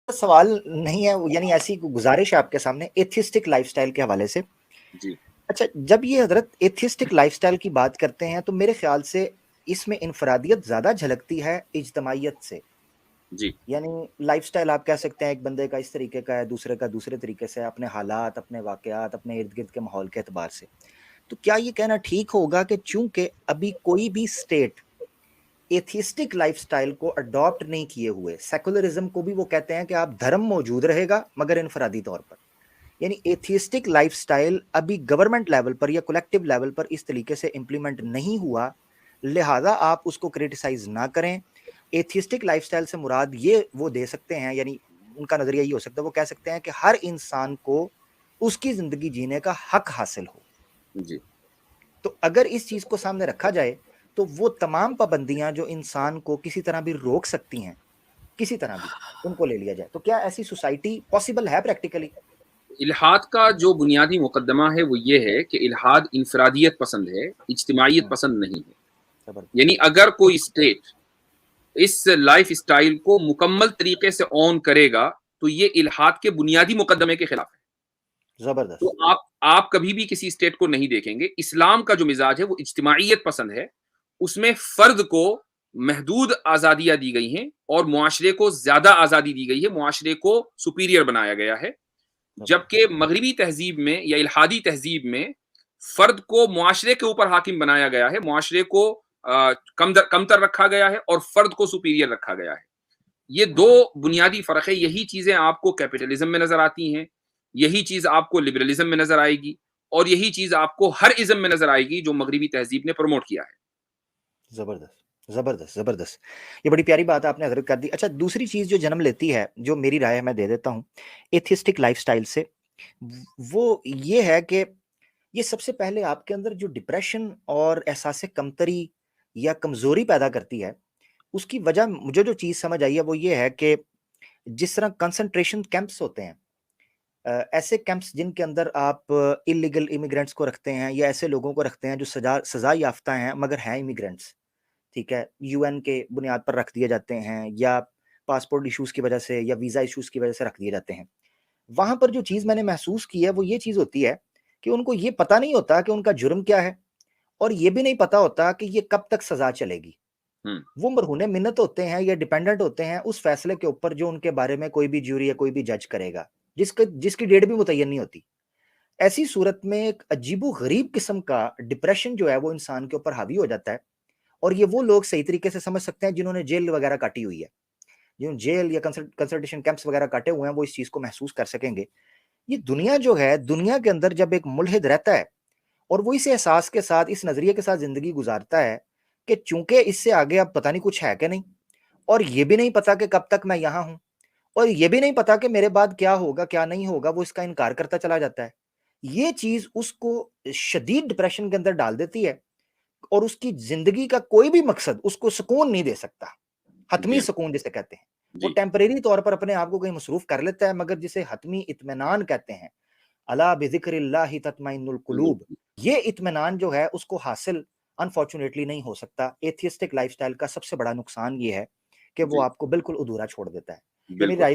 सवाल नहीं है, यानी ऐसी गुजारिश है आपके सामने एथिस्टिक लाइफस्टाइल के हवाले से। जी अच्छा, जब ये हजरत एथिस्टिक लाइफस्टाइल की बात करते हैं तो मेरे ख्याल से इसमें इनफरादियत ज़्यादा झलकती है इज्तमाइयत से। जी यानी लाइफस्टाइल आप कह सकते हैं एक बंदे का इस तरीके का है, दूसरे का दूसरे तरीके से, अपने हालात, अपने वाक़यात, अपने इर्द गिर्द के माहौल के एतबार से। तो क्या ये कहना ठीक होगा कि चूंकि अभी कोई भी स्टेट एथिस्टिक लाइफस्टाइल को अडॉप्ट नहीं किए हुए, सेकुलरिज्म को भी वो कहते हैं कि आप धर्म मौजूद रहेगा मगर इनफरादी तौर पर, यानी एथिस्टिक लाइफस्टाइल अभी गवर्नमेंट लेवल पर या कलेक्टिव लेवल पर इस तरीके से इंप्लीमेंट नहीं हुआ, लिहाजा आप उसको क्रिटिसाइज ना करें। एथिस्टिक लाइफस्टाइल से मुराद ये वो दे सकते हैं, यानी उनका नजरिया ये हो सकता है, वो कह सकते हैं कि हर इंसान को उसकी जिंदगी जीने का हक हासिल हो। जी तो अगर इस चीज को सामने रखा जाए तो वो तमाम पाबंदियां जो इंसान को किसी तरह भी रोक सकती हैं, किसी तरह भी उनको ले लिया जाए, तो क्या ऐसी सोसाइटी पॉसिबल है प्रैक्टिकली? इल्हाद का जो बुनियादी मुकदमा है वो ये है कि इल्हाद इंफरादियत पसंद है, इज्तिमाइयत पसंद नहीं है। जबरदस्त। यानी अगर कोई स्टेट इस लाइफ स्टाइल को मुकम्मल तरीके से ऑन करेगा तो ये इल्हाद के बुनियादी मुकदमे के खिलाफ है। तो जबरदस्त। आप कभी भी किसी स्टेट को नहीं देखेंगे। इस्लाम का जो मिजाज है वो इज्तिमाइयत पसंद है, उसमें फर्द को महदूद आज़ादियाँ दी गई हैं और मुआशरे को ज़्यादा आज़ादी दी गई है, मुआशरे को सुपीरियर बनाया गया है। जबरदस्त। जबकि मगरिबी तहज़ीब में या इल्हादी तहज़ीब में फर्द को मुआशरे के ऊपर हाकिम बनाया गया है, मुआशरे को कमतर रखा गया है और फर्द को सुपीरियर रखा गया है। ये दो बुनियादी फ़र्क है। यही चीज़ें आपको कैपिटलिज्म में नज़र आती हैं, यही चीज़ आपको लिबरलिज्म में नज़र आएगी और यही चीज़ आपको हर इज़्म में नज़र आएगी जो मगरिबी तहज़ीब ने प्रमोट किया है। जबरदस्त। जबरदस्त। जबरदस्त। ये बड़ी प्यारी बात आपने हजरत कर दी। अच्छा, दूसरी चीज जो जन्म लेती है, जो मेरी राय है मैं दे देता हूँ एथिस्टिक लाइफस्टाइल से, वो ये है कि ये सबसे पहले आपके अंदर जो डिप्रेशन और एहसास कमतरी या कमजोरी पैदा करती है, उसकी वजह मुझे जो चीज समझ आई है वो ये है कि जिस तरह कंसंट्रेशन कैंप्स होते हैं, ऐसे कैंप्स जिनके अंदर आप इलीगल इमिग्रेंट्स को रखते हैं या ऐसे लोगों को रखते हैं जो सजा याफ्ता हैं मगर हैं इमिग्रेंट्स, ठीक है, यूएन के बुनियाद पर रख दिए जाते हैं या पासपोर्ट इश्यूज की वजह से या वीजा इश्यूज की वजह से रख दिए जाते हैं। वहां पर जो चीज मैंने महसूस की है वो ये चीज होती है कि उनको ये पता नहीं होता कि उनका जुर्म क्या है, और ये भी नहीं पता होता कि ये कब तक सजा चलेगी। हुँ, वो मरहूने मिन्नत होते हैं या डिपेंडेंट होते हैं उस फैसले के ऊपर जो उनके बारे में कोई भी ज्यूरी या कोई भी जज करेगा, जिसकी डेट भी मुतय्यन नहीं होती। ऐसी सूरत में एक अजीबो गरीब किस्म का डिप्रेशन जो है वो इंसान के ऊपर हावी हो जाता है, और ये वो लोग सही तरीके से समझ सकते हैं जिन्होंने जेल वगैरह काटी हुई है, जिन्होंने जेल या कंसल्टेशन कैंप्स वगैरह काटे हुए हैं, वो इस चीज को महसूस कर सकेंगे। ये दुनिया जो है, दुनिया के अंदर जब एक मुल्हिद रहता है और वो इस एहसास के साथ, इस नजरिए के साथ जिंदगी गुजारता है कि चूंकि इससे आगे अब पता नहीं कुछ है कि नहीं, और ये भी नहीं पता कि कब तक मैं यहां हूं, और ये भी नहीं पता कि मेरे बाद क्या होगा क्या नहीं होगा, वो इसका इनकार करता चला जाता है। ये चीज उसको शदीद डिप्रेशन के अंदर डाल देती है, और उसकी जिंदगी का कोई भी मकसद उसको सुकून नहीं दे सकता। हतमी जी, सुकून जिसे कहते हैं, वो जी, टेम्परेरी तौर पर अपने आप को कहीं मसरूफ कर लेता है, मगर जिसे हतमी इत्मीनान कहते हैं, अला बिज़िक्रिल्लाहि तत्मइन्नुल बिल्कुल, कुलूब, ये इत्मीनान जो है उसको हासिल अनफॉर्चुनेटली नहीं हो सकता। एथियस्टिक लाइफस्टाइल का सबसे बड़ा नुकसान ये है कि वो जी, आपको बिल्कुल अधूरा छोड़ देता है। ये मेरी बिल्कुल। राय